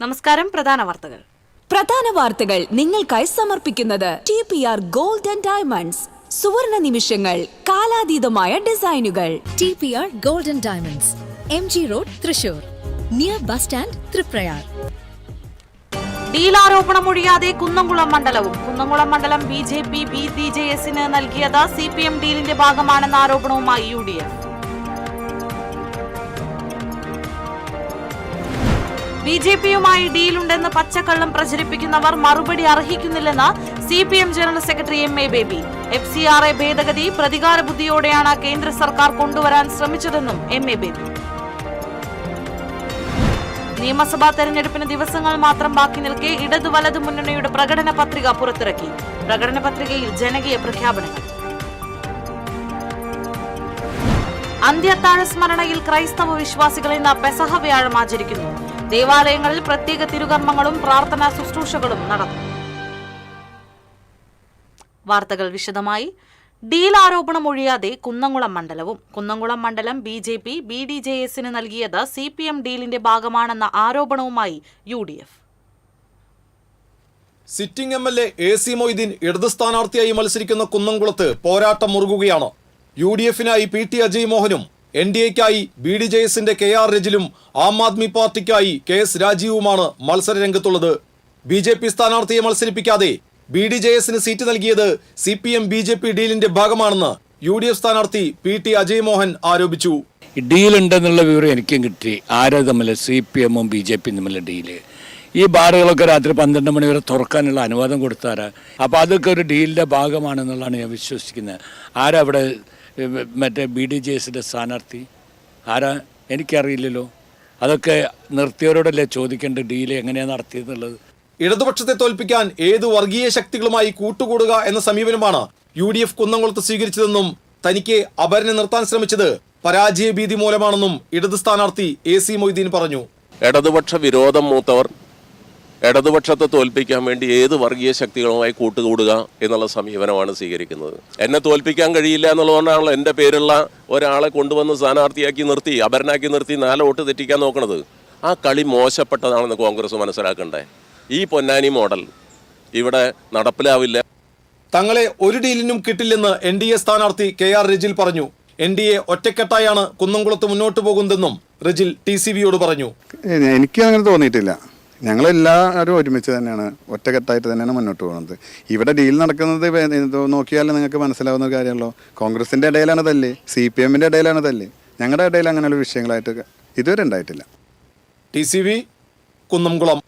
നമസ്കാരം. പ്രധാന വാർത്തകൾ നിങ്ങൾക്കായി സമർപ്പിക്കുന്നത് TPR ഗോൾഡ് ആൻഡ് ഡയമണ്ട്സ്. സുവർണ നിമിഷങ്ങൾ, കാലാതീതമായ ഡിസൈനുകൾ. TPR gold and diamonds, MG road, Thrissur, near bus stand, Triprayar. ഡീലാരോപണമൊഴിയാതെ കുന്നംകുളം മണ്ഡലവും. കുന്നംകുളം മണ്ഡലം BJP BDJSന് നൽകിയത് CPM ഡീലിന്റെ ഭാഗമാണെന്ന ആരോപണവുമായി UDF. BJPയുമായി ഡീലുണ്ടെന്ന് പച്ചക്കള്ളം പ്രചരിപ്പിക്കുന്നവർ മറുപടി അർഹിക്കുന്നില്ലെന്ന് CPM general secretary MA baby. FCRA ഭേദഗതി പ്രതികാര ബുദ്ധിയോടെയാണ് കേന്ദ്ര സർക്കാർ കൊണ്ടുവരാൻ ശ്രമിച്ചതെന്നും MA ബേബി. നിയമസഭാ തെരഞ്ഞെടുപ്പിന് ദിവസങ്ങൾ മാത്രം ബാക്കി നിൽക്കെ ഇടതു വലതു മുന്നണിയുടെ പ്രകടന പത്രിക പുറത്തിറക്കി. പ്രകടന പത്രികയിൽ ജനകീയ പ്രഖ്യാപനങ്ങൾ. അന്ത്യത്താഴ സ്മരണയിൽ ക്രൈസ്തവ വിശ്വാസികൾ ഇന്ന് പെസഹ വ്യാഴം ആചരിക്കുന്നു. ദേവാലയങ്ങളിൽ പ്രത്യേക തിരുകർമ്മങ്ങളും പ്രാർത്ഥനാ ശുശ്രൂഷകളും നടന്നു. വാർത്തകൾ വിശദമായി. ഡീൽ ആരോപണം ഒഴിയാതെ കുന്നംകുളം മണ്ഡലവും. കുന്നംകുളം മണ്ഡലം BJP BDJSന് നൽകിയത് CPM ഡീലിന്റെ ഭാഗമാണെന്ന ആരോപണവുമായി UDF. Sitting MLA AC Moideen ഇടത് സ്ഥാനാർത്ഥിയായി മത്സരിക്കുന്ന കുന്നംകുളത്ത് പോരാട്ടം മുറുകുകയാണ്. UDFനായി PT Ajay മോഹനും NDAയ്ക്കായി BDJSന്റെ KR രജിലും Aam Aadmi പാർട്ടിക്കായി KS രാജീവുമാണ് മത്സരരംഗത്തുള്ളത്. BJP സ്ഥാനാർത്ഥിയെ മത്സരിപ്പിക്കാതെ BDJSന് സീറ്റ് നൽകിയത് CPM BJP ഡീലിന്റെ ഭാഗമാണെന്ന് UDF സ്ഥാനാർത്ഥി PT അജയ് മോഹൻ ആരോപിച്ചു. ഡീലുണ്ടെന്നുള്ള വിവരം എനിക്കും കിട്ടി. ആരോ തമ്മിൽ CPMഉം BJPയും തമ്മിലുള്ള ഡീല്. ഈ ബാറുകളൊക്കെ രാത്രി 12 മണി വരെ തുറക്കാനുള്ള അനുവാദം കൊടുത്താരാ? അപ്പോൾ അതൊക്കെ ഒരു ഡീലിൻ്റെ ഭാഗമാണെന്നുള്ളതാണ് ഞാൻ വിശ്വസിക്കുന്നത്. ആരാ അവിടെ മറ്റേ BDJSന്റെ സ്ഥാനാർത്ഥി? ആരാ? എനിക്കറിയില്ലല്ലോ. അതൊക്കെ നിർത്തിയവരോടല്ലേ ചോദിക്കേണ്ട ഡീല് എങ്ങനെയാണ് നടത്തിയെന്നുള്ളത്. ഇടതുപക്ഷത്തെ തോൽപ്പിക്കാൻ ഏത് വർഗീയ ശക്തികളുമായി കൂട്ടുകൂടുക എന്ന സമീപനമാണ് UDF കുന്നംകുളത്ത് സ്വീകരിച്ചതെന്നും തനിക്ക് അപരനെ നിർത്താൻ ശ്രമിച്ചത് പരാജയ ഭീതി മൂലമാണെന്നും ഇടത് സ്ഥാനാർത്ഥി AC മൊയ്തീൻ പറഞ്ഞു. ഇടതുപക്ഷ വിരോധം മൂത്തവർ ഇടതുപക്ഷത്തെ തോൽപ്പിക്കാൻ വേണ്ടി ഏത് വർഗീയ ശക്തികളുമായി കൂട്ടുകൂടുക എന്നുള്ള സമീപനമാണ് സ്വീകരിക്കുന്നത്. എന്നെ തോൽപ്പിക്കാൻ കഴിയില്ല എന്നുള്ളതുകൊണ്ടാണല്ലോ എൻ്റെ പേരുള്ള ഒരാളെ കൊണ്ടുവന്ന് സ്ഥാനാർത്ഥിയാക്കി നിർത്തി, അപരനാക്കി നിർത്തി 4 വോട്ട് തെറ്റിക്കാൻ നോക്കുന്നത്. ആ കളി മോശപ്പെട്ടതാണെന്ന് കോൺഗ്രസ് മനസ്സിലാക്കണ്ടേ. ഈ പൊന്നാനി മോഡൽ ഇവിടെ നടപ്പിലാവില്ല. തങ്ങളെ ഒരു ഡീലിനും കിട്ടില്ലെന്ന് NDA സ്ഥാനാർത്ഥി KR രജിൽ പറഞ്ഞു. NDA ഒറ്റക്കെട്ടായാണ് കുന്നംകുളത്ത് മുന്നോട്ട് പോകുന്നതെന്നും രജിൽ TCVയോട് പറഞ്ഞു. എനിക്ക് അങ്ങനെ തോന്നിയിട്ടില്ല. ഞങ്ങളെല്ലാവരും ഒരുമിച്ച് തന്നെയാണ്, ഒറ്റക്കെട്ടായിട്ട് തന്നെയാണ് മുന്നോട്ട് പോകുന്നത്. ഇവിടെ ഡീൽ നടക്കുന്നത് നോക്കിയാൽ നിങ്ങൾക്ക് മനസ്സിലാവുന്ന കാര്യമല്ലോ. കോൺഗ്രസിൻ്റെ ഇടയിലാണ് തല്ല്, CPMന്റെ ഇടയിലാണ് തല്ല്. ഞങ്ങളുടെ ഇടയിൽ അങ്ങനെയുള്ള വിഷയങ്ങളായിട്ട് ഇതുവരെ ഉണ്ടായിട്ടില്ല. TCV കുന്നംകുളം.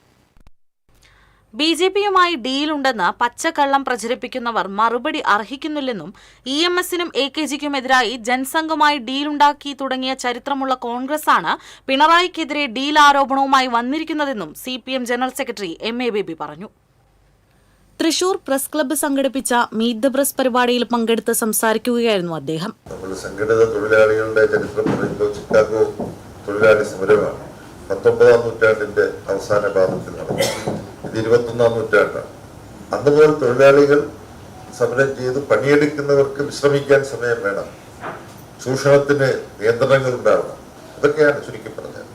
BJPയുമായി ഡീലുണ്ടെന്ന് പച്ചക്കള്ളം പ്രചരിപ്പിക്കുന്നവർ മറുപടി അർഹിക്കുന്നില്ലെന്നും EMSനും AKGക്കുമെതിരായി ജനസംഘുമായി ഡീലുണ്ടാക്കി തുടങ്ങിയ ചരിത്രമുള്ള കോൺഗ്രസാണ് പിണറായിക്കെതിരെ ഡീൽ ആരോപണവുമായി വന്നിരിക്കുന്നതെന്നും CPM general secretary MA baby പറഞ്ഞു. തൃശൂർ പ്രസ് ക്ലബ്ബ് സംഘടിപ്പിച്ച മീറ്റ് ദ പ്രസ് പരിപാടിയിൽ പങ്കെടുത്ത് സംസാരിക്കുകയായിരുന്നു അദ്ദേഹം. സംഘടിത തൊഴിലാളികളുടെ ചരിത്രം പറയുമ്പോൾ ചിക്കാഗോ തൊഴിലാളി സമരമാണ് 19ാം നൂറ്റാണ്ടിന്റെ അവസാന ഭാഗത്തിൽ നടന്നു. ഇത് 21ാം നൂറ്റാണ്ടാണ്. അന്ന് മുതൽ തൊഴിലാളികൾ സമരം ചെയ്ത് പണിയെടുക്കുന്നവർക്ക് വിശ്രമിക്കാൻ സമയം വേണം, ചൂഷണത്തിന് നിയന്ത്രണങ്ങൾ ഉണ്ടാവണം. അതൊക്കെയാണ് ചുരുക്കി പറഞ്ഞത്.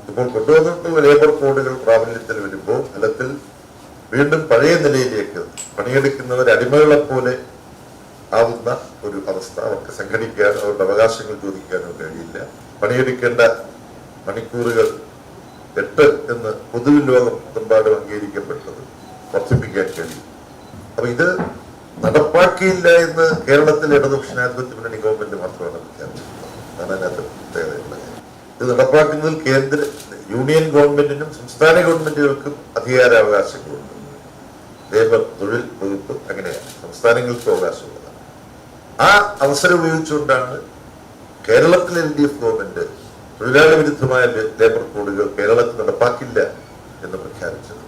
ഇപ്പോൾ കൊണ്ടുവന്നിട്ടുള്ള ലേബർ കോഡുകൾ പ്രാബല്യത്തിൽ വരുമ്പോൾ ഫലത്തിൽ വീണ്ടും പഴയ നിലയിലേക്ക് പണിയെടുക്കുന്നവർ അടിമകളെ പോലെ ആവുന്ന ഒരു അവസ്ഥ. അവർക്ക് സംഘടിക്കാനോ അവരുടെ അവകാശങ്ങൾ ചോദിക്കാനോ കഴിയില്ല. പണിയെടുക്കേണ്ട മണിക്കൂറുകൾ 8 എന്ന് പൊതുവിൽ ലോകമെമ്പാടും അംഗീകരിക്കപ്പെട്ടത് വർദ്ധിപ്പിക്കാൻ കഴിയും. അപ്പൊ ഇത് നടപ്പാക്കിയില്ല എന്ന് കേരളത്തിലെ ഇടതുപക്ഷ ജനാധിപത്യ മുന്നണി ഗവൺമെന്റ് മാത്രമാണ് പ്രഖ്യാപിച്ചിട്ടുള്ളത്. അതാണ് അതിനകത്ത് പ്രത്യേകതയുള്ള കാര്യം. ഇത് നടപ്പാക്കുന്നതിൽ കേന്ദ്ര യൂണിയൻ ഗവൺമെന്റിനും സംസ്ഥാന ഗവൺമെന്റുകൾക്കും അധികാരാവകാശങ്ങളുണ്ട്. ലേബർ തൊഴിൽ വകുപ്പ് അങ്ങനെയാണ്, സംസ്ഥാനങ്ങൾക്ക് അവകാശമുള്ളതാണ്. ആ അവസരം ഉപയോഗിച്ചുകൊണ്ടാണ് കേരളത്തിലെ LDF ഗവൺമെന്റ് തൊഴിലാളി വിരുദ്ധമായ ലേബർ കോഡുകൾ കേരളത്തിൽ നടപ്പാക്കില്ല എന്ന് പ്രഖ്യാപിച്ചത്.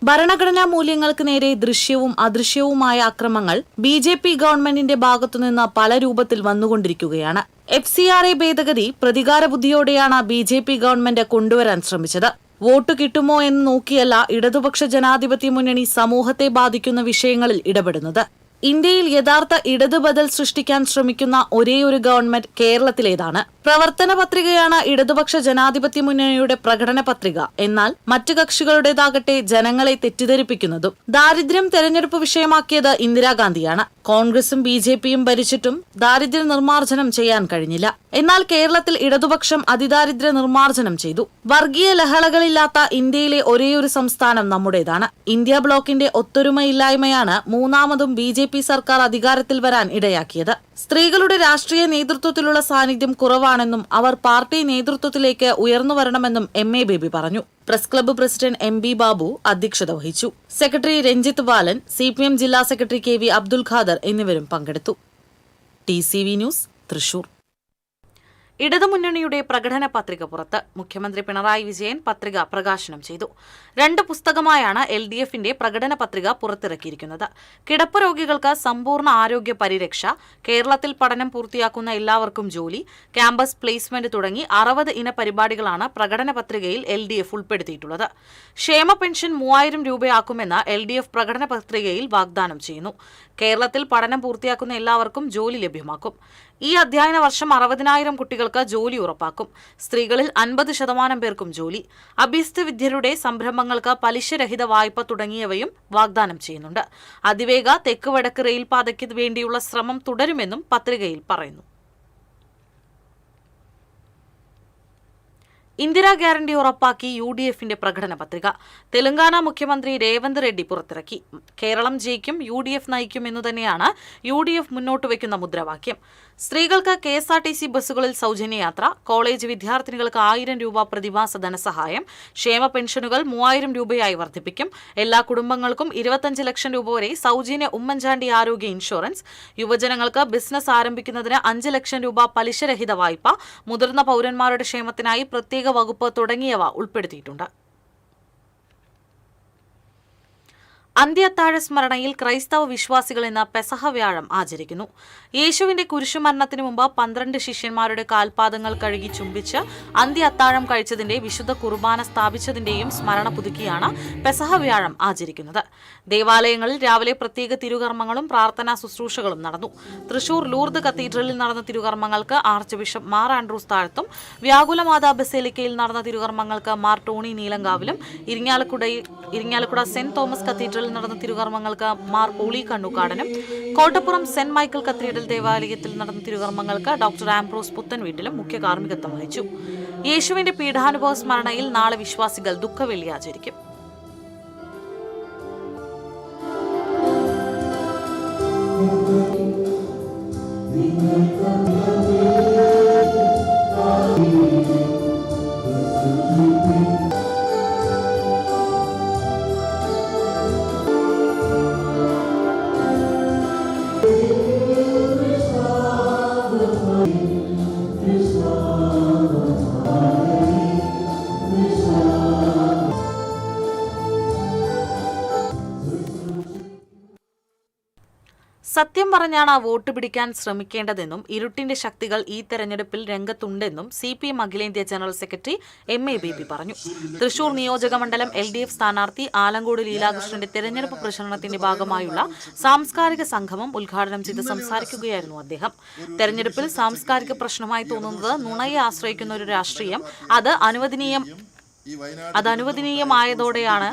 ഭരണഘടനാ മൂല്യങ്ങൾക്ക് നേരെ ദൃശ്യവും അദൃശ്യവുമായ അക്രമങ്ങൾ BJP ഗവൺമെന്റിന്റെ ഭാഗത്തുനിന്ന് പല രൂപത്തിൽ വന്നുകൊണ്ടിരിക്കുകയാണ്. FCRA ഭേദഗതി പ്രതികാര ബുദ്ധിയോടെയാണ് BJP ഗവൺമെന്റ് കൊണ്ടുവരാൻ ശ്രമിച്ചത്. വോട്ട് കിട്ടുമോ എന്ന് നോക്കിയല്ല ഇടതുപക്ഷ ജനാധിപത്യ മുന്നണി സമൂഹത്തെ ബാധിക്കുന്ന വിഷയങ്ങളിൽ ഇടപെടുന്നത്. ഇന്ത്യയിൽ യഥാർത്ഥ ഇടത് ബദൽ സൃഷ്ടിക്കാൻ ശ്രമിക്കുന്ന ഒരേയൊരു ഗവൺമെന്റ് കേരളത്തിലേതാണ്. പ്രവർത്തന പത്രികയാണ് ഇടതുപക്ഷ ജനാധിപത്യ മുന്നണിയുടെ പ്രകടന പത്രിക. എന്നാൽ മറ്റു കക്ഷികളുടേതാകട്ടെ ജനങ്ങളെ തെറ്റിദ്ധരിപ്പിക്കുന്നതും. ദാരിദ്ര്യം തെരഞ്ഞെടുപ്പ് വിഷയമാക്കിയത് ഇന്ദിരാഗാന്ധിയാണ്. കോൺഗ്രസും BJPയും ഭരിച്ചിട്ടും ദാരിദ്ര്യ നിർമ്മാർജ്ജനം ചെയ്യാൻ കഴിഞ്ഞില്ല. എന്നാൽ കേരളത്തിൽ ഇടതുപക്ഷം അതിദാരിദ്ര്യ നിർമ്മാർജ്ജനം ചെയ്തു. വർഗീയ ലഹളകളില്ലാത്ത ഇന്ത്യയിലെ ഒരേയൊരു സംസ്ഥാനം നമ്മുടേതാണ്. ഇന്ത്യ ബ്ലോക്കിന്റെ ഒത്തൊരുമയില്ലായ്മയാണ് മൂന്നാമതും BJP സർക്കാർ അധികാരത്തിൽ വരാൻ ഇടയാക്കിയത്. സ്ത്രീകളുടെ രാഷ്ട്രീയ നേതൃത്വത്തിലുള്ള സാന്നിധ്യം കുറവാണെന്നും അവർ പാർട്ടി നേതൃത്വത്തിലേക്ക് ഉയർന്നു വരണമെന്നും MA ബേബി പറഞ്ഞു. Press club president MB Babu അധ്യക്ഷത വഹിച്ചു. സെക്രട്ടറി രഞ്ജിത്ത് ബാലൻ, CPM ജില്ലാ സെക്രട്ടറി KV അബ്ദുൽ ഖാദർ എന്നിവരും പങ്കെടുത്തു. TCV news, Thrissur. ഇടതുമുന്നണിയുടെ പ്രകടന പത്രിക പുറത്ത്. മുഖ്യമന്ത്രി പിണറായി വിജയൻ പത്രിക പ്രകാശനം ചെയ്തു. 2 പുസ്തകമായാണ് LDFന്റെ പ്രകടന പത്രിക പുറത്തിറക്കിയിരിക്കുന്നത്. കിടപ്പ് രോഗികൾക്ക് സമ്പൂർണ്ണ ആരോഗ്യ പരിരക്ഷ, കേരളത്തിൽ പഠനം പൂർത്തിയാക്കുന്ന എല്ലാവർക്കും ജോലി, ക്യാമ്പസ് പ്ലേസ്മെന്റ് തുടങ്ങി 60 ഇന പരിപാടികളാണ് പ്രകടന പത്രികയിൽ LDF ഉൾപ്പെടുത്തിയിട്ടുള്ളത്. ക്ഷേമ പെൻഷൻ 3000 രൂപയാക്കുമെന്ന് LDF പ്രകടന പത്രികയിൽ വാഗ്ദാനം ചെയ്യുന്നു. കേരളത്തിൽ പഠനം പൂർത്തിയാക്കുന്ന എല്ലാവർക്കും ജോലി ലഭ്യമാക്കും. ഈ അധ്യയന വർഷം 60,000 കുട്ടികൾക്ക് ജോലി ഉറപ്പാക്കും. സ്ത്രീകളിൽ 50% പേർക്കും ജോലി. അഭ്യസ്ത വിദ്യരുടെ സംരംഭങ്ങൾക്ക് പലിശരഹിത വായ്പ തുടങ്ങിയവയും വാഗ്ദാനം ചെയ്യുന്നുണ്ട്. അതിവേഗ തെക്ക് വടക്ക് റെയിൽപാതയ്ക്ക് വേണ്ടിയുള്ള ശ്രമം തുടരുമെന്നും പത്രികയിൽ പറയുന്നു. ഇന്ദിരാ ഗ്യാരണ്ടി ഉറപ്പാക്കി UDFന്റെ പ്രകടന പത്രിക. തെലങ്കാന മുഖ്യമന്ത്രി രേവന്ത് റെഡ്ഡി പുറത്തിറക്കി. കേരളം ജയിക്കും, UDF നയിക്കും എന്നു തന്നെയാണ് UDF മുന്നോട്ട് വയ്ക്കുന്ന മുദ്രാവാക്യം. സ്ത്രീകൾക്ക് KSRTC ബസ്സുകളിൽ സൗജന്യ യാത്ര, കോളേജ് വിദ്യാർത്ഥിനികൾക്ക് 1000 രൂപ പ്രതിമാസ ധനസഹായം, ക്ഷേമ പെൻഷനുകൾ 3000 രൂപയായി വർദ്ധിപ്പിക്കും. എല്ലാ കുടുംബങ്ങൾക്കും 25 ലക്ഷം രൂപ വരെ സൗജന്യ ഉമ്മൻചാണ്ടി ആരോഗ്യ ഇൻഷുറൻസ്, യുവജനങ്ങൾക്ക് ബിസിനസ് ആരംഭിക്കുന്നതിന് 5 ലക്ഷം രൂപ പലിശരഹിത വായ്പ, മുതിർന്ന പൗരന്മാരുടെ ക്ഷേമത്തിനായി പ്രത്യേക വകുപ്പ് തുടങ്ങിയവ ഉൾപ്പെടുത്തിയിട്ടുണ്ട്. അന്ത്യത്താഴ സ്മരണയിൽ ക്രൈസ്തവ വിശ്വാസികൾ ഇന്ന് പെസഹ വ്യാഴം ആചരിക്കുന്നു. യേശുവിന്റെ കുരിശുമരണത്തിന് മുമ്പ് 12 ശിഷ്യന്മാരുടെ കാൽപാദങ്ങൾ കഴുകി ചുംബിച്ച് അന്ത്യ അത്താഴം കഴിച്ചതിന്റെ വിശുദ്ധ കുർബാന സ്ഥാപിച്ചതിന്റെയും സ്മരണ പുതുക്കിയാണ് പെസഹ വ്യാഴം ആചരിക്കുന്നത്. ദേവാലയങ്ങളിൽ രാവിലെ പ്രത്യേക തിരുകർമ്മങ്ങളും പ്രാർത്ഥനാ ശുശ്രൂഷകളും നടന്നു. തൃശൂർ ലൂർദ് കത്തീഡ്രലിൽ നടന്ന തിരുകർമ്മങ്ങൾക്ക് ആർച്ച് ബിഷപ്പ് മാർ ആൻഡ്രൂസ് താഴത്തും, വ്യാകുലമാതാ ബസേലിക്കയിൽ നടന്ന തിരുകർമ്മങ്ങൾക്ക് മാർ ടോണി നീലങ്കാവിലും, ഇരിങ്ങാലക്കുട സെന്റ് തോമസ് കത്തീഡ്രലിൽ നടന്ന തിരുകർമ്മങ്ങൾക്ക് മാർ പോളി കണ്ണുകാടനും, കോട്ടപ്പുറം സെന്റ് മൈക്കിൾ കത്തീഡ്രൽ ദേവാലയത്തിൽ നടന്ന തിരുകർമ്മങ്ങൾക്ക് ഡോക്ടർ ആംബ്രോസ് പുത്തൻ വീട്ടിലും മുഖ്യ കാർമ്മികത്വം വഹിച്ചു. യേശുവിന്റെ പീഠാനുഭവ സ്മരണയിൽ നാളെ വിശ്വാസികൾ ദുഃഖവെള്ളി ആചരിക്കും. സത്യം പറഞ്ഞാണ് വോട്ട് പിടിക്കാൻ ശ്രമിക്കേണ്ടതെന്നും ഇരുട്ടിന്റെ ശക്തികൾ ഈ തെരഞ്ഞെടുപ്പിൽ രംഗത്തുണ്ടെന്നും CPM അഖിലേന്ത്യാ ജനറൽ സെക്രട്ടറി MA ബേബി പറഞ്ഞു. തൃശൂർ നിയോജക മണ്ഡലം LDF സ്ഥാനാർത്ഥി ആലങ്കോട് ലീലാകൃഷ്ണന്റെ തെരഞ്ഞെടുപ്പ് പ്രചരണത്തിന്റെ ഭാഗമായുള്ള സാംസ്കാരിക സംഗമം ഉദ്ഘാടനം ചെയ്ത് സംസാരിക്കുകയായിരുന്നു അദ്ദേഹം. തെരഞ്ഞെടുപ്പിൽ സാംസ്കാരിക പ്രശ്നമായി തോന്നുന്നത് നുണയെ ആശ്രയിക്കുന്ന ഒരു രാഷ്ട്രീയം അത് അനുവദനീയമായതോടെയാണ്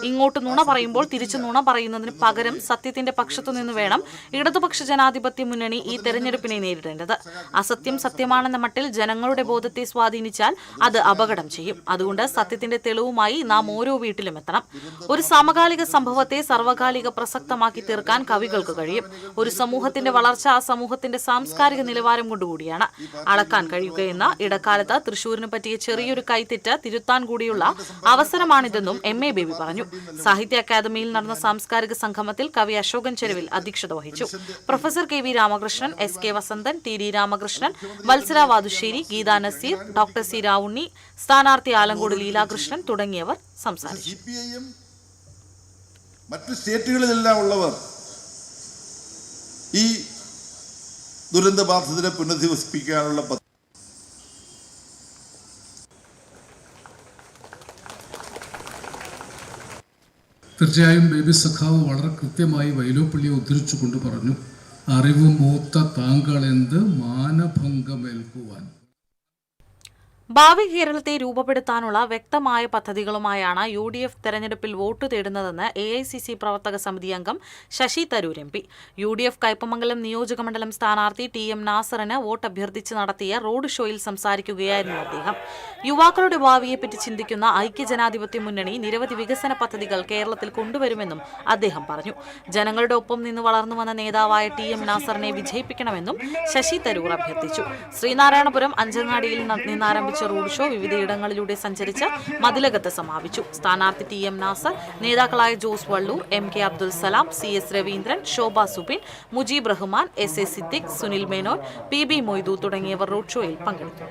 ഇങ്ങോട്ട് നുണ പറയുമ്പോൾ തിരിച്ചു നുണ പറയുന്നതിന് പകരം സത്യത്തിന്റെ പക്ഷത്തു നിന്ന് വേണം ഇടതുപക്ഷ ജനാധിപത്യ മുന്നണി ഈ തെരഞ്ഞെടുപ്പിനെ നേരിടേണ്ടത്. അസത്യം സത്യമാണെന്ന മട്ടിൽ ജനങ്ങളുടെ ബോധത്തെ സ്വാധീനിച്ചാൽ അത് അപകടം ചെയ്യും. അതുകൊണ്ട് സത്യത്തിന്റെ തെളിവുമായി നാം ഓരോ വീട്ടിലും എത്തണം. ഒരു സമകാലിക സംഭവത്തെ സർവകാലിക പ്രസക്തമാക്കി തീർക്കാൻ കവികൾക്ക് കഴിയും. ഒരു സമൂഹത്തിന്റെ വളർച്ച ആ സമൂഹത്തിന്റെ സാംസ്കാരിക നിലവാരം കൊണ്ടുകൂടിയാണ് അളക്കാൻ കഴിയുകയെന്ന ഇടക്കാലത്ത് തൃശൂരിന് പറ്റിയ ചെറിയൊരു കൈത്തെറ്റ് തിരുത്താൻ കൂടിയുള്ള അവസരമാണിതെന്നും MA ബേബി പറഞ്ഞു. സാഹിത്യ അക്കാദമിയിൽ നടന്ന സാംസ്കാരിക സംഗമത്തിൽ കവി അശോകൻ ചെരുവിൽ അധ്യക്ഷത വഹിച്ചു. Professor KV Ramakrishnan, SK Vasanthan, TD Ramakrishnan, Vatsara Vathusseri, Geetha Naseer, doctor C Ravunni, സ്ഥാനാർത്ഥി ആലങ്കോട് ലീലാകൃഷ്ണൻ തുടങ്ങിയവർ സംസാരിച്ചു. മറ്റു സ്റ്റേറ്റുകളിലെല്ലാം ഉള്ളവർ ഈ ദുരന്തബാധിതരെ പുനരധിവസിപ്പിക്കാനുള്ള തീർച്ചയായും ബേബി സഖാവ് വളരെ കൃത്യമായി വൈലോപ്പള്ളിയെ ഉദ്ധരിച്ചുകൊണ്ട് പറഞ്ഞു, അറിവ് മൂത്ത താങ്കളെന്ത് മാനഭംഗമേൽക്കുവാൻ. ഭാവി കേരളത്തെ രൂപപ്പെടുത്താനുള്ള വ്യക്തമായ പദ്ധതികളുമായാണ് UDF തെരഞ്ഞെടുപ്പിൽ വോട്ട് തേടുന്നതെന്ന് AICC പ്രവർത്തക സമിതി അംഗം ശശി തരൂർ MP. UDF കയ്പമംഗലം നിയോജകമണ്ഡലം സ്ഥാനാർത്ഥി TM നാസറിന് വോട്ട് അഭ്യർത്ഥിച്ച് നടത്തിയ റോഡ് ഷോയിൽ സംസാരിക്കുകയായിരുന്നു അദ്ദേഹം. യുവാക്കളുടെ ഭാവിയെപ്പറ്റി ചിന്തിക്കുന്ന ഐക്യജനാധിപത്യ മുന്നണി നിരവധി വികസന പദ്ധതികൾ കേരളത്തിൽ കൊണ്ടുവരുമെന്നും അദ്ദേഹം പറഞ്ഞു. ജനങ്ങളുടെ ഒപ്പം നിന്ന് വളർന്നു വന്ന നേതാവായ TM നാസറിനെ വിജയിപ്പിക്കണമെന്നും ശശി തരൂർ അഭ്യർത്ഥിച്ചു. ശ്രീനാരായണപുരം അഞ്ചങ്ങാടിയിൽ നിന്നാരംഭിച്ച റോഡ് ഷോ വിവിധയിടങ്ങളിലൂടെ സഞ്ചരിച്ച് മതിലകത്ത് സമാപിച്ചു. സ്ഥാനാർത്ഥി TM നാസർ, നേതാക്കളായ ജോസ് വള്ളൂർ, MK അബ്ദുൽ സലാം, CS രവീന്ദ്രൻ, ശോഭ സുബിൻ, മുജീബ് റഹ്മാൻ, SA സിദ്ദിഖ്, സുനിൽ മേനോൻ, PB മൊയ്തു തുടങ്ങിയവർ റോഡ് ഷോയിൽ പങ്കെടുത്തു.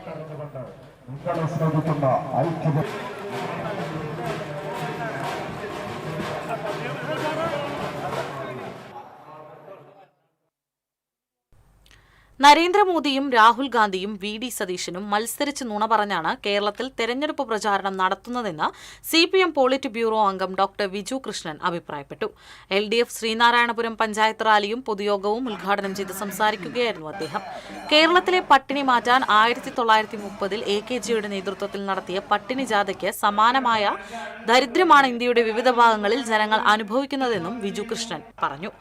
നരേന്ദ്രമോദിയും രാഹുൽ ഗാന്ധിയും VD സതീശനും മത്സരിച്ച് നുണ പറഞ്ഞാണ് കേരളത്തിൽ തെരഞ്ഞെടുപ്പ് പ്രചാരണം നടത്തുന്നതെന്ന് CPM പോളിറ്റ് ബ്യൂറോ അംഗം ഡോക്ടർ വിജു കൃഷ്ണൻ അഭിപ്രായപ്പെട്ടു. LDF ശ്രീനാരായണപുരം പഞ്ചായത്ത് റാലിയും പൊതുയോഗവും ഉദ്ഘാടനം ചെയ്ത് സംസാരിക്കുകയായിരുന്നു അദ്ദേഹം. കേരളത്തിലെ പട്ടിണി മാറ്റാൻ 1930-ൽ AKGയുടെ നേതൃത്വത്തിൽ നടത്തിയ പട്ടിണി ജാഥയ്ക്ക് സമാനമായ ദരിദ്രമാണ് ഇന്ത്യയുടെ വിവിധ ഭാഗങ്ങളിൽ ജനങ്ങൾ അനുഭവിക്കുന്നതെന്നും വിജു കൃഷ്ണൻ പറഞ്ഞു.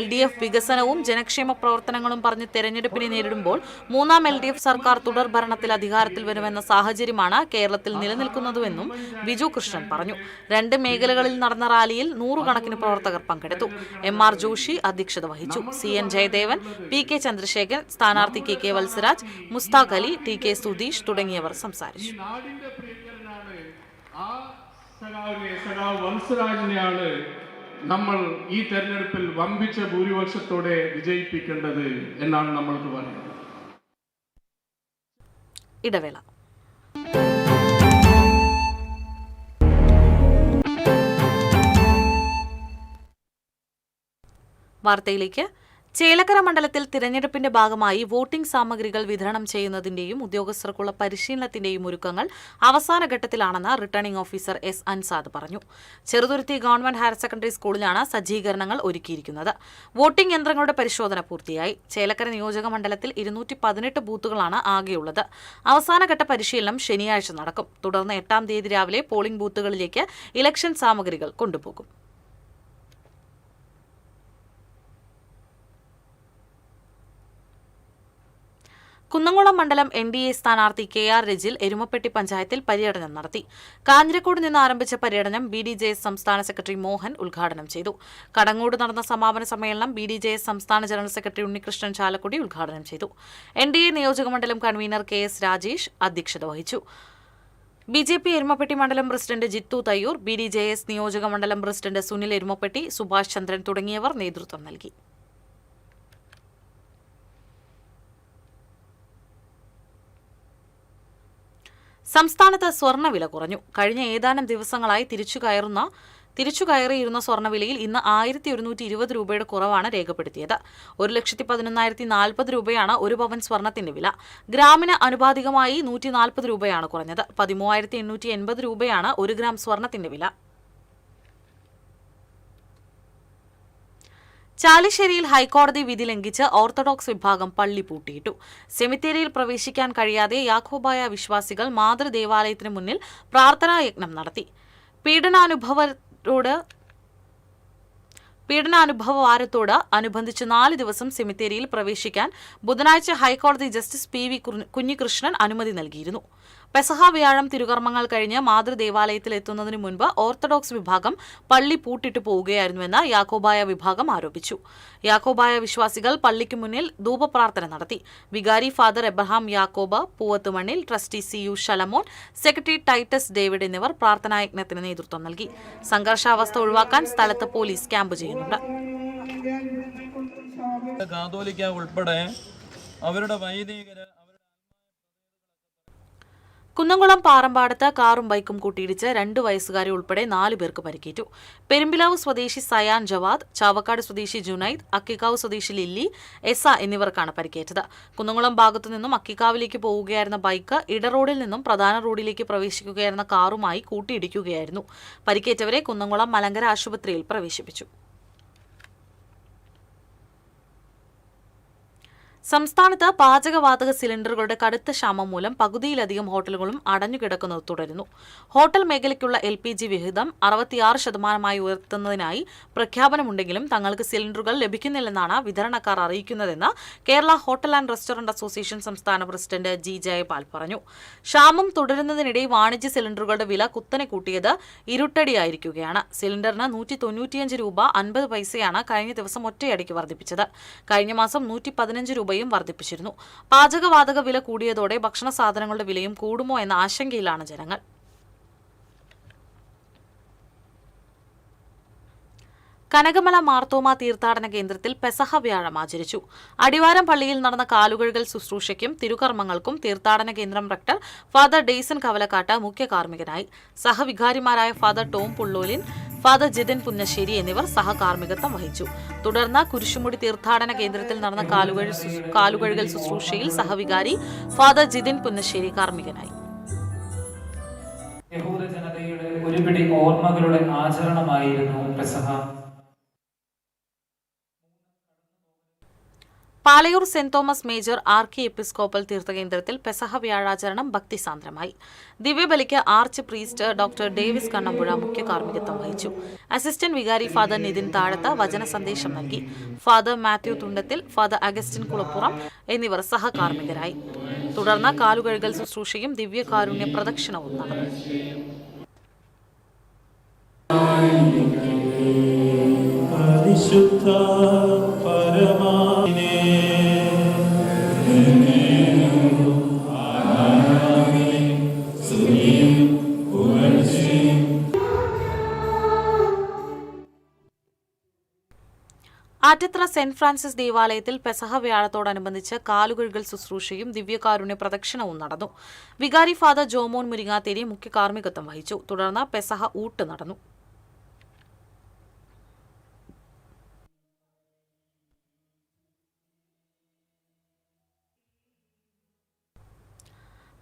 LDF വികസനവും ജനക്ഷേമ പ്രവർത്തനങ്ങളും പറഞ്ഞ് തെരഞ്ഞെടുപ്പിന് നേരിടുമ്പോൾ മൂന്നാം LDF സർക്കാർ തുടർ ഭരണത്തിൽ അധികാരത്തിൽ വരുമെന്ന സാഹചര്യമാണ് കേരളത്തിൽ നിലനിൽക്കുന്നതെന്നും വിജു കൃഷ്ണൻ പറഞ്ഞു. 2 മേഖലകളിൽ നടന്ന റാലിയിൽ 100 കണക്കിന് പ്രവർത്തകർ പങ്കെടുത്തു. MR ജോഷി അധ്യക്ഷത വഹിച്ചു. CN ജയദേവൻ, PK ചന്ദ്രശേഖരൻ, സ്ഥാനാർത്ഥി KK വത്സരാജ്, മുസ്താഖ് അലി, TK സുധീഷ് തുടങ്ങിയവർ സംസാരിച്ചു. നമ്മൾ ഈ തെരഞ്ഞെടുപ്പിൽ വമ്പിച്ച ഭൂരിപക്ഷത്തോടെ വിജയിപ്പിക്കേണ്ടത് എന്നാണ് നമ്മൾക്ക് പറയുന്നത്. ഇടവേള. വാർത്തയിലേക്ക്. ചേലക്കര മണ്ഡലത്തിൽ തിരഞ്ഞെടുപ്പിന്റെ ഭാഗമായി വോട്ടിംഗ് സാമഗ്രികൾ വിതരണം ചെയ്യുന്നതിന്റെയും ഉദ്യോഗസ്ഥർക്കുള്ള പരിശീലനത്തിന്റെയും ഒരുക്കങ്ങൾ അവസാന ഘട്ടത്തിലാണെന്ന് റിട്ടേണിംഗ് ഓഫീസർ S. അൻസാദ് പറഞ്ഞു. ചെറുതുരുത്തി ഗവൺമെന്റ് ഹയർ സെക്കൻഡറി സ്കൂളിലാണ് സജ്ജീകരണങ്ങൾ ഒരുക്കിയിരിക്കുന്നത്. വോട്ടിംഗ് യന്ത്രങ്ങളുടെ പരിശോധന പൂർത്തിയായി. ചേലക്കര നിയോജക മണ്ഡലത്തിൽ 218 ബൂത്തുകളാണ് ആകെയുള്ളത്. അവസാനഘട്ട പരിശീലനം ശനിയാഴ്ച നടക്കും. തുടർന്ന് 8-ാം തീയതി രാവിലെ പോളിംഗ് ബൂത്തുകളിലേക്ക് ഇലക്ഷൻ സാമഗ്രികൾ കൊണ്ടുപോകും. കുന്നംകുളം മണ്ഡലം NDA സ്ഥാനാർത്ഥി KR രജിൽ എരുമപ്പെട്ടി പഞ്ചായത്തിൽ പര്യടനം നടത്തി. കാഞ്ഞിരക്കോട് നിന്ന് ആരംഭിച്ച പര്യടനം BDJS സംസ്ഥാന സെക്രട്ടറി മോഹൻ ഉദ്ഘാടനം ചെയ്തു. കടങ്ങോട് നടന്ന സമാപന സമ്മേളനം BDJS സംസ്ഥാന ജനറൽ സെക്രട്ടറി ഉണ്ണികൃഷ്ണൻ ചാലക്കുടി ഉദ്ഘാടനം ചെയ്തു. NDA നിയോജകമണ്ഡലം കൺവീനർ KS രാജേഷ് അധ്യക്ഷത വഹിച്ചു. BJP എരുമപ്പെട്ടി മണ്ഡലം പ്രസിഡന്റ് ജിത്തു തയ്യൂർ, BDJS നിയോജകമണ്ഡലം പ്രസിഡന്റ് സുനിൽ എരുമപ്പെട്ടി, സുഭാഷ് ചന്ദ്രൻ തുടങ്ങിയവർ നേതൃത്വം നൽകി. സംസ്ഥാനത്ത് സ്വർണ്ണവില കുറഞ്ഞു. കഴിഞ്ഞ ഏതാനും ദിവസങ്ങളായി തിരിച്ചുകയറിയിരുന്ന സ്വർണ്ണവിലയിൽ ഇന്ന് 1120 രൂപയുടെ കുറവാണ് രേഖപ്പെടുത്തിയത്. 1,11,040 രൂപയാണ് 1 പവൻ സ്വർണത്തിന്റെ വില. ഗ്രാമിന് അനുപാതികമായി 140 രൂപയാണ് കുറഞ്ഞത്. 13,880 രൂപയാണ് 1 ഗ്രാം സ്വർണത്തിന്റെ വില. ചാലിശ്ശേരിയിൽ ഹൈക്കോടതി വിധി ലംഘിച്ച് ഓർത്തഡോക്സ് വിഭാഗം പള്ളി പൂട്ടിയിട്ടു. സെമിത്തേരിയിൽ പ്രവേശിക്കാൻ കഴിയാതെ യാക്കോബായ വിശ്വാസികൾ മാതൃദേവാലയത്തിന് മുന്നിൽ പ്രാർത്ഥനായജ്ഞം നടത്തി. പീഡനാനുഭവ വാരത്തോട് അനുബന്ധിച്ച് 4 ദിവസം സെമിത്തേരിയിൽ പ്രവേശിക്കാൻ ബുധനാഴ്ച ഹൈക്കോടതി ജസ്റ്റിസ് PV കുഞ്ഞികൃഷ്ണൻ അനുമതി നൽകിയിരുന്നു. പെസഹ വ്യാഴം തിരുകർമ്മങ്ങൾ കഴിഞ്ഞ് മാതൃദേവാലയത്തിൽ എത്തുന്നതിനു മുൻപ് ഓർത്തഡോക്സ് വിഭാഗം പള്ളി പൂട്ടിട്ടു പോവുകയായിരുന്നുവെന്ന് യാക്കോബായ വിഭാഗം ആരോപിച്ചു. യാക്കോബായ വിശ്വാസികൾ പള്ളിക്ക് മുന്നിൽ ധൂപപ്രാർത്ഥന നടത്തി. വികാരി father Abraham Yakkoba Poovathumannil, trustee CU Shalamon, secretary Titus David എന്നിവർ പ്രാർത്ഥനായജ്ഞത്തിന് നേതൃത്വം നൽകി. സംഘർഷാവസ്ഥ ഒഴിവാക്കാൻ സ്ഥലത്ത് പോലീസ് ക്യാമ്പ് ചെയ്യുന്നുണ്ട്. കാതോലിക്ക ഉൾപ്പെടെ അവരുടെ വൈദികര് കുന്നംകുളം പാറമ്പാടത്ത് കാറും ബൈക്കും കൂട്ടിയിടിച്ച് 2 വയസ്സുകാരെ ഉൾപ്പെടെ 4 പേർക്ക് പരിക്കേറ്റു. പെരുമ്പിലാവ് സ്വദേശി സയാൻ ജവാദ്, ചാവക്കാട് സ്വദേശി ജുനൈദ്, അക്കിക്കാവ് സ്വദേശി ലില്ലി, എസ എന്നിവർക്കാണ് പരിക്കേറ്റത്. കുന്നംകുളം ഭാഗത്തു നിന്നും അക്കിക്കാവിലേക്ക് പോവുകയായിരുന്ന ബൈക്ക് ഇടറോഡിൽ നിന്നും പ്രധാന റോഡിലേക്ക് പ്രവേശിക്കുകയായിരുന്ന കാറുമായി കൂട്ടിയിടിക്കുകയായിരുന്നു. പരിക്കേറ്റവരെ കുന്നംകുളം മലങ്കര ആശുപത്രിയിൽ പ്രവേശിപ്പിച്ചു. സംസ്ഥാനത്ത് പാചകവാതക സിലിണ്ടറുകളുടെ കടുത്ത ക്ഷാമം മൂലം പകുതിയിലധികം ഹോട്ടലുകളും അടഞ്ഞുകിടക്കുന്നത് തുടരുന്നു. ഹോട്ടൽ മേഖലയ്ക്കുള്ള LPG വിഹിതം 66% ഉയർത്തുന്നതിനായി പ്രഖ്യാപനമുണ്ടെങ്കിലും തങ്ങൾക്ക് സിലിണ്ടറുകൾ ലഭിക്കുന്നില്ലെന്നാണ് വിതരണക്കാർ അറിയിക്കുന്നതെന്ന് Kerala hotel and restaurant association സംസ്ഥാന പ്രസിഡന്റ് G. ജയപാൽ പറഞ്ഞു. ക്ഷാമം തുടരുന്നതിനിടെ വാണിജ്യ സിലിണ്ടറുകളുടെ വില കുത്തനെ കൂട്ടിയത് ഇരുട്ടടിയായിരിക്കുകയാണ്. സിലിണ്ടറിന് 195 രൂപ 50 പൈസയാണ് കഴിഞ്ഞ ദിവസം ഒറ്റയടിക്ക് വർദ്ധിപ്പിച്ചത്. കഴിഞ്ഞ മാസം 115 രൂപയും വർദ്ധിപ്പിച്ചിരുന്നു. പാചകവാതക വില കൂടിയതോടെ ഭക്ഷണ സാധനങ്ങളുടെ വിലയും കൂടുമോ എന്ന ആശങ്കയിലാണ് ജനങ്ങൾ. കനകമല മാർത്തോമ തീർത്ഥാടന കേന്ദ്രത്തിൽ പെസഹ വ്യാഴം ആചരിച്ചു. അടിവാരം പള്ളിയിൽ നടന്ന കാലുകഴുകൽ ശുശ്രൂഷയ്ക്കും തിരുകർമ്മങ്ങൾക്കും തീർത്ഥാടന കേന്ദ്രം റക്ടർ ഫാദർ ഡെയ്സൺ കവലക്കാട്ട് മുഖ്യ കാർമ്മികനായി. സഹവികാരിമാരായ father Tom പുള്ളോലിൻ, father Jithin Punnassery എന്നിവർ സഹകാർമ്മികത്വം വഹിച്ചു. തുടർന്ന് കുരിശുമുടി തീർത്ഥാടന കേന്ദ്രത്തിൽ നടന്ന കാലുകഴുകൽ ശുശ്രൂഷയിൽ സഹവികാരി ഫാദർ ജിതിൻ പുന്നശ്ശേരി കാർമ്മികനായി. യഹൂദ ജനതയുടെ ഒരുപിടി ഓർമ്മകളുടെ ആചരണമായിരുന്നു Pesaha. Palayur saint Thomas major archiepiscopal തീർത്ഥകേന്ദ്രത്തിൽ പെസഹ വ്യാഴാചരണം ഭക്തിസാന്ദ്രമായി. ദിവ്യബലിക്ക് archpriest doctor Davis Kannampuzha മുഖ്യ കാർമ്മികത്വം വഹിച്ചു. അസിസ്റ്റന്റ് വികാരി ഫാദർ നിതിൻ താഴത്ത് വചന സന്ദേശം നൽകി. Father Mathew Thundathil, father Augustine Kulappuram എന്നിവർ സഹകാർമ്മികരായി. തുടർന്ന് കാലുകഴുകൽ ശുശ്രൂഷയും ദിവ്യകാരുണ്യ പ്രദക്ഷിണവും നടന്നു. ആറ്റത്ര സെന്റ് ഫ്രാൻസിസ് ദേവാലയത്തിൽ പെസഹ വ്യാഴത്തോടനുബന്ധിച്ച് കാലുകഴുകൽ ശുശ്രൂഷയും ദിവ്യകാരുണ്യ പ്രദക്ഷിണവും നടന്നു. വികാരി ഫാദർ ജോമോൻ മുരിങ്ങാത്തേരി മുഖ്യ കാർമ്മികത്വം വഹിച്ചു. തുടർന്ന് പെസഹ ഊട്ട് നടന്നു.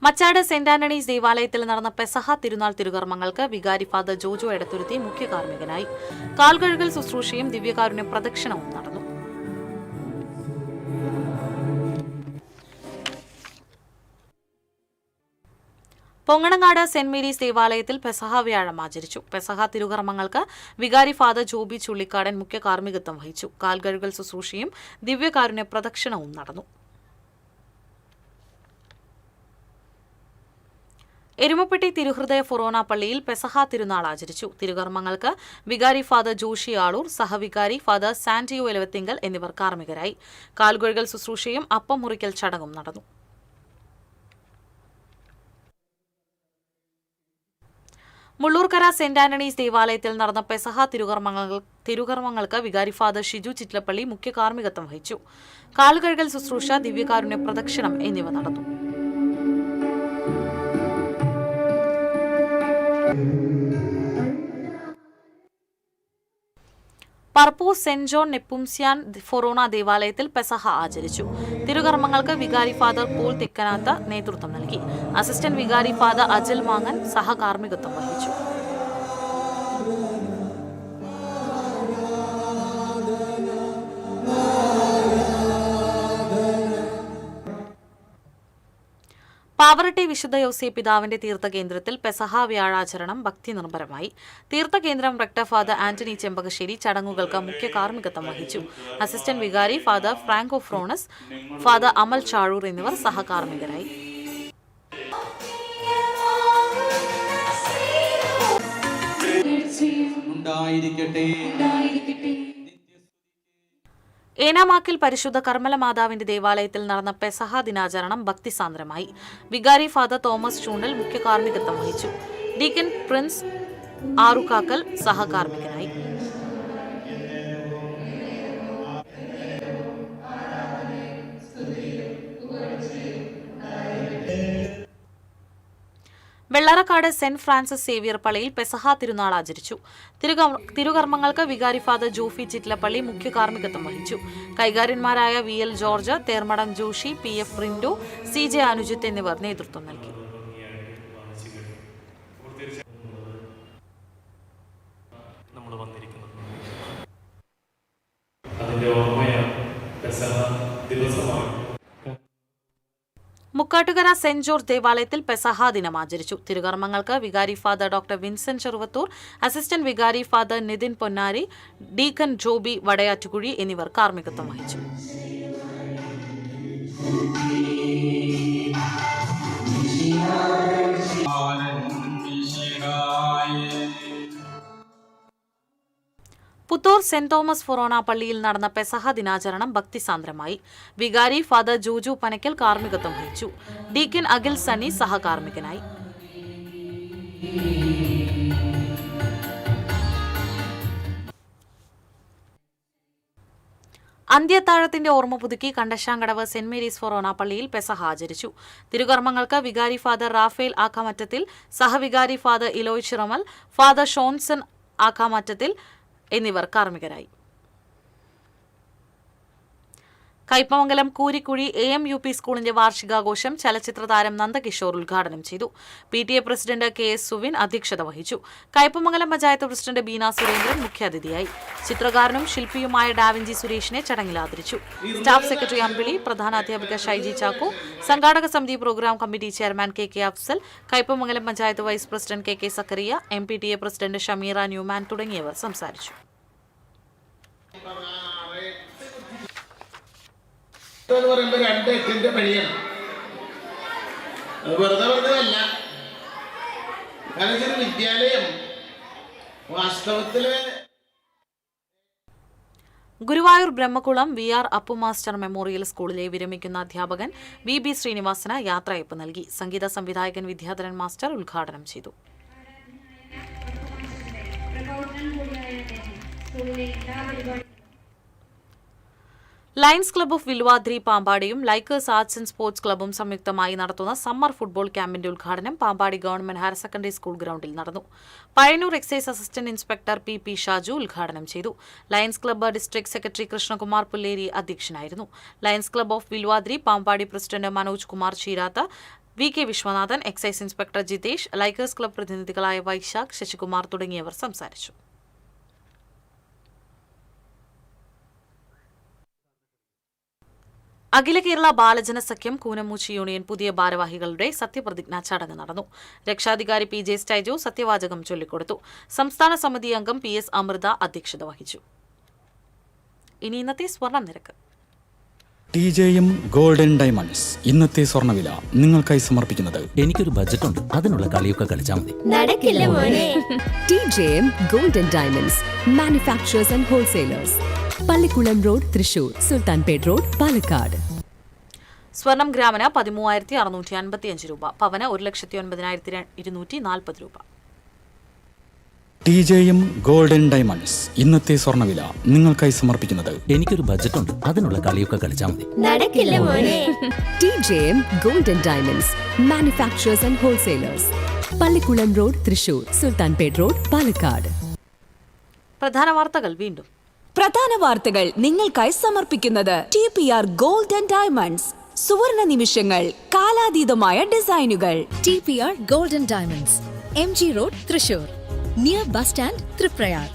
മച്ചാട് സെന്റ് ആന്റണീസ് ദേവാലയത്തിൽ നടന്ന പെസഹ തിരുനാൾ തിരുകർമ്മങ്ങൾക്ക് വികാരി ഫാദർ ജോജോ എടത്തുരുത്തി മുഖ്യ കാർമ്മികനായി. കാൽകഴുകൽ ശുശ്രൂഷയും ദിവ്യകാരുണ്യ പ്രദക്ഷിണവും നടന്നു. പൊങ്ങണങ്ങാട് സെന്റ് മേരീസ് ദേവാലയത്തിൽ പെസഹ വ്യാഴം ആചരിച്ചു. പെസഹ തിരുകർമ്മങ്ങൾക്ക് വികാരി ഫാദർ ജോബി ചുള്ളിക്കാടൻ മുഖ്യ കാർമ്മികത്വം വഹിച്ചു. കാൽകഴുകൽ ശുശ്രൂഷയും ദിവ്യകാരുണ്യ പ്രദക്ഷിണവും നടന്നു. എരുമപ്പെട്ടി തിരുഹൃദയ ഫൊറോന പള്ളിയിൽ പെസഹ തിരുനാൾ ആചരിച്ചു. തിരുകർമ്മങ്ങൾക്ക് വികാരി ഫാദർ ജോഷി ആളൂർ, സഹവികാരി ഫാദർ സാന്റിയോ എലവത്തിങ്കൽ എന്നിവർ കാർമ്മികരായി. കാൽകഴുകൽ ശുശ്രൂഷയും അപ്പം മുറിക്കൽ ചടങ്ങും നടന്നു. മുള്ളൂർക്കര സെന്റ് ആന്റണീസ് ദേവാലയത്തിൽ നടന്ന പെസഹ തിരുകർമ്മങ്ങൾക്ക് വികാരി ഫാദർ ഷിജു ചിറ്റ്ലപ്പള്ളി മുഖ്യ കാർമ്മികത്വം വഹിച്ചു. കാലുകഴുകൽ ശുശ്രൂഷ, ദിവ്യകാരുണ്യ പ്രദക്ഷിണം എന്നിവ നടന്നു. പർപ്പൂർ സെന്റ് ജോൺ നെപ്പുംസ്യാൻ ഫൊറോന ദേവാലയത്തിൽ പെസഹ ആചരിച്ചു. തിരുകർമ്മങ്ങൾക്ക് വികാരി ഫാദർ പോൾ തെക്കനാത്ത് നേതൃത്വം നൽകി. അസിസ്റ്റന്റ് വികാരി ഫാദർ അജൽ മാങ്ങൻ സഹകാർമ്മികത്വം വഹിച്ചു. പാവറട്ടി വിശുദ്ധ യോസേ പിതാവിന്റെ തീർത്ഥകേന്ദ്രത്തിൽ പെസഹ വ്യാഴാചരണം ഭക്തി നിർഭരമായി. തീർത്ഥകേന്ദ്രം റക്ടർ ഫാദർ ആന്റണി ചെമ്പകശ്ശേരി ചടങ്ങുകൾക്ക് മുഖ്യ കാർമ്മികത്വം വഹിച്ചു. അസിസ്റ്റന്റ് വികാരി ഫാദർ ഫ്രാങ്കോ ഫ്രോണസ്, ഫാദർ അമൽ ചാഴൂർ എന്നിവർ സഹകാർമ്മികരായി. ഏനാമാക്കിൽ പരിശുദ്ധ കർമ്മല മാതാവിന്റെ ദേവാലയത്തിൽ നടന്ന പെസഹ ദിനാചരണം ഭക്തിസാന്ദ്രമായി. വികാരി ഫാദർ തോമസ് ചൂണ്ടൽ മുഖ്യ കാർമ്മികത്വം വഹിച്ചു. ഡീക്കൻ പ്രിൻസ് ആറുകാക്കൽ സഹകാർമ്മികനായി. വെള്ളറക്കാട് സെന്റ് ഫ്രാൻസിസ് സേവിയർ പള്ളിയിൽ പെസഹ തിരുനാൾ ആചരിച്ചു. തിരുകർമ്മങ്ങൾക്ക് വികാരി ഫാദർ ജോഫി ചിറ്റ്ലപ്പള്ളി മുഖ്യ കാർമ്മികത്വം വഹിച്ചു. കൈകാര്യന്മാരായ VL George, Thermadom Joshi, PF Rindu, CJ Anujith എന്നിവർ നേതൃത്വം നൽകി. മുക്കാട്ടുകര സെന്റ് ജോർജ് ദേവാലയത്തിൽ പെസഹ ദിനം ആചരിച്ചു. തിരുകർമ്മങ്ങൾക്ക് വികാരി father doctor Vincent Cheruvathur, assistant വികാരി ഫാദർ നിതിൻ പൊന്നാരി, ഡീക്കൻ ജോബി വടയാറ്റുകുഴി എന്നിവർ കാർമ്മികത്വം വഹിച്ചു. പുത്തൂർ സെന്റ് തോമസ് ഫൊറോന പള്ളിയിൽ നടന്ന പെസഹ ദിനാചരണം ഭക്തിസാന്ദ്രമായി. വികാരി ഫാദർ ജോജു പനക്കൽ കാർമ്മികത്വം വഹിച്ചു. ഡീക്കൻ അഖിൽ സണ്ണി സഹകാർമ്മികനായി. അന്ത്യത്താഴത്തിന്റെ ഓർമ്മ പുതുക്കി കണ്ടശാങ്കടവ് സെന്റ് മേരീസ് ഫൊറോന പള്ളിയിൽ പെസഹ ആചരിച്ചു. തിരുകർമ്മങ്ങൾക്ക് വികാരി ഫാദർ റാഫേൽ ആക്കാമറ്റത്തിൽ, സഹവികാരി father Eloy Chiramel, father Shonson Akkamattathil എന്നിവർ കാർമ്മികരായി. കയ്പമംഗലം കൂരിക്കുഴി AMUP സ്കൂളിന്റെ വാർഷികാഘോഷം ചലച്ചിത്ര താരം നന്ദകിഷോർ ഉദ്ഘാടനം ചെയ്തു. PTA പ്രസിഡന്റ് KS സുവിൻ അധ്യക്ഷത വഹിച്ചു. കയ്പമംഗലം പഞ്ചായത്ത് പ്രസിഡന്റ് ബീന സുരേന്ദ്രൻ മുഖ്യാതിഥിയായി. ചിത്രകാരനും ശില്പിയുമായ ഡാവിഞ്ചി സുരേഷിനെ ചടങ്ങിൽ ആദരിച്ചു. സ്റ്റാഫ് സെക്രട്ടറി അമ്പിളി, പ്രധാനാധ്യാപിക ഷൈജി ചാക്കോ, സംഘാടക സമിതി programme committee chairman KK Afsal, Kaipamangalam panchayat vice president KK Sakkariya, MPTA president Shameera Newman തുടങ്ങിയവർ സംസാരിച്ചു. എന്ന് പറയുമ്പോൾ 2 എട്ടിന്റെ പണിയാണ്. അത് വെറുതെ പറഞ്ഞതല്ല. കാരണം ഇതൊരു വിദ്യാലയം വാസ്തവത്തില് Guruvayur Brahmakulam VR Appu master memorial സ്കൂളിലെ വിരമിക്കുന്ന അധ്യാപകൻ VB ശ്രീനിവാസന് യാത്രയയപ്പ് നൽകി. സംഗീത സംവിധായകൻ വിദ്യാധരൻ മാസ്റ്റർ ഉദ്ഘാടനം ചെയ്തു. ലയൺസ് ക്ലബ്ബ് ഓഫ് വിൽവാദ്രി പാമ്പാടിയും ലൈക്കേഴ്സ് ആർട്സ് ആൻഡ് സ്പോർട്സ് ക്ലബ്ബും സംയുക്തമായി നടത്തുന്ന സമ്മർ ഫുട്ബോൾ ക്യാമ്പിന്റെ ഉദ്ഘാടനം Pampady government higher secondary school ഗ്രൗണ്ടിൽ നടന്നു. Pazhayannur excise assistant inspector PP Shaju ഉദ്ഘാടനം ചെയ്തു. Lions club district secretary Krishnakumar Pulleri അധ്യക്ഷനായിരുന്നു. Lions club of Vilvadri Pampady president Manoj Kumar Cheeratha, VK Viswanathan, excise inspector Jithesh, Likers club പ്രതിനിധികളായ വൈശാഖ്, ശശികുമാർ തുടങ്ങിയവർ സംസാരിച്ചു. അഖില കേരള ബാലജന സഖ്യം കൂനമൂച്ചി യൂണിയൻ പുതിയ ഭാരവാഹികളുടെ സത്യപ്രതിജ്ഞാ ചടങ്ങ് നടന്നു. രക്ഷാധികാരി PJ സ്റ്റൈജോ സത്യവാചകം ചൊല്ലിക്കൊടുത്തു. സംസ്ഥാന സമിതി അംഗം PS അമൃത അധ്യക്ഷത വഹിച്ചു. ഇനി ഇന്നത്തെ സ്വർണ്ണ നിരക്ക്. TJM ഗോൾഡൻ ഡയമണ്ട്സ് ഇന്നത്തെ സ്വർണ്ണവില നിങ്ങൾക്കായി സമർപ്പിക്കുന്നത്. എനിക്കൊരു ബജറ്റ് ഉണ്ട്, അതിനുള്ള കളിയൊക്കെ കളിച്ചാൽ മതി. നടക്കില്ല മോനെ. TJM golden diamonds manufacturers and wholesalers, Pallikulam road, Thrissur, Sultanpet road, Palakkad. സ്വർണം ഗ്രാമിന് 13,655 രൂപ, പവന് 1,09,240 രൂപ. TJM ഗോൾഡൻ ഡയമണ്ട്സ് ഇന്നത്തെ സ്വർണ്ണവില നിങ്ങൾക്കായി സമർപ്പിക്കുന്നത്. എനിക്കൊരു ബജറ്റ് ഉണ്ട്, അതിനുള്ള കളിയൊക്കെ കളിച്ചാൽ മതി. നടക്കില്ല മോനെ. TJM golden diamonds manufacturers and wholesalers, Pallikulam road, Thrissur, Sultanpet road, Palakkad. പ്രധാന വാർത്തകൾ വീണ്ടും. പ്രധാന വാർത്തകൾ നിങ്ങൾക്കായി സമർപ്പിക്കുന്നത് TPR ഗോൾഡൻ ഡയമണ്ട്സ്, സുവർണ നിമിഷങ്ങൾ, കാലാതീതമായ ഡിസൈനുകൾ. TPR golden diamonds, MG road, Thrissur, near bus stand, Triprayar.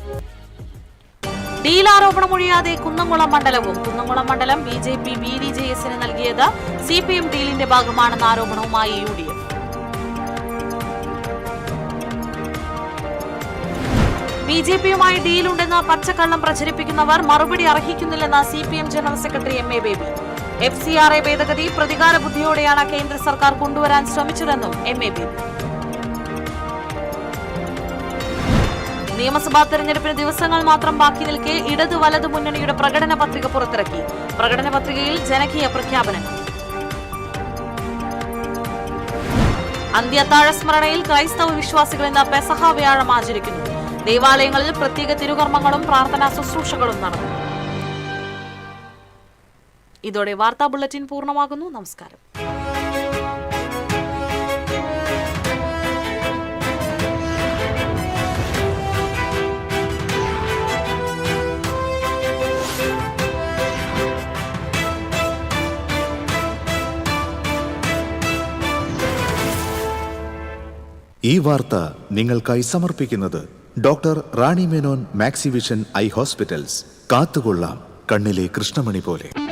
Deal ആരോപണം ഒഴിയാതെ കുന്നംകുളം മണ്ഡലവും. കുന്നംകുളം മണ്ഡലം BJP BDJSന് നൽകിയത് CPM ഡീലിന്റെ ഭാഗമാണെന്ന ആരോപണവുമായി UDF. BJPയുമായി ഡീലുണ്ടെന്ന് പച്ചക്കള്ളം പ്രചരിപ്പിക്കുന്നവർ മറുപടി അർഹിക്കുന്നില്ലെന്ന് CPM general secretary MA baby. FCRA ഭേദഗതി പ്രതികാര ബുദ്ധിയോടെയാണ് കേന്ദ്ര സർക്കാർ കൊണ്ടുവരാൻ ശ്രമിച്ചതെന്നും MA ബേബി. നിയമസഭാ തെരഞ്ഞെടുപ്പിന് ദിവസങ്ങൾ മാത്രം ബാക്കി നിൽക്കെ ഇടത് വലത് മുന്നണിയുടെ പ്രകടന പത്രിക പുറത്തിറക്കി. പ്രകടന പത്രികയിൽ ജനകീയ പ്രഖ്യാപനങ്ങൾ. അന്ത്യത്താഴ സ്മരണയിൽ ക്രൈസ്തവ വിശ്വാസികൾ ഇന്ന് പെസഹ വ്യാഴം ആചരിക്കുന്നു. ദേവാലയങ്ങളിൽ പ്രത്യേക തിരുകർമ്മങ്ങളും പ്രാർത്ഥനാ ശുശ്രൂഷകളും നടന്നു. ഇതോടെ വാർത്താ ബുള്ളറ്റിൻ പൂർണ്ണമാകുന്നു. നമസ്കാരം. ഈ വാർത്ത നിങ്ങൾക്കായി സമർപ്പിക്കുന്നത് doctor Rani Menon Maxivision I hospitals. കാത്തുകൊള്ളാം കണ്ണിലെ കൃഷ്ണമണി പോലെ.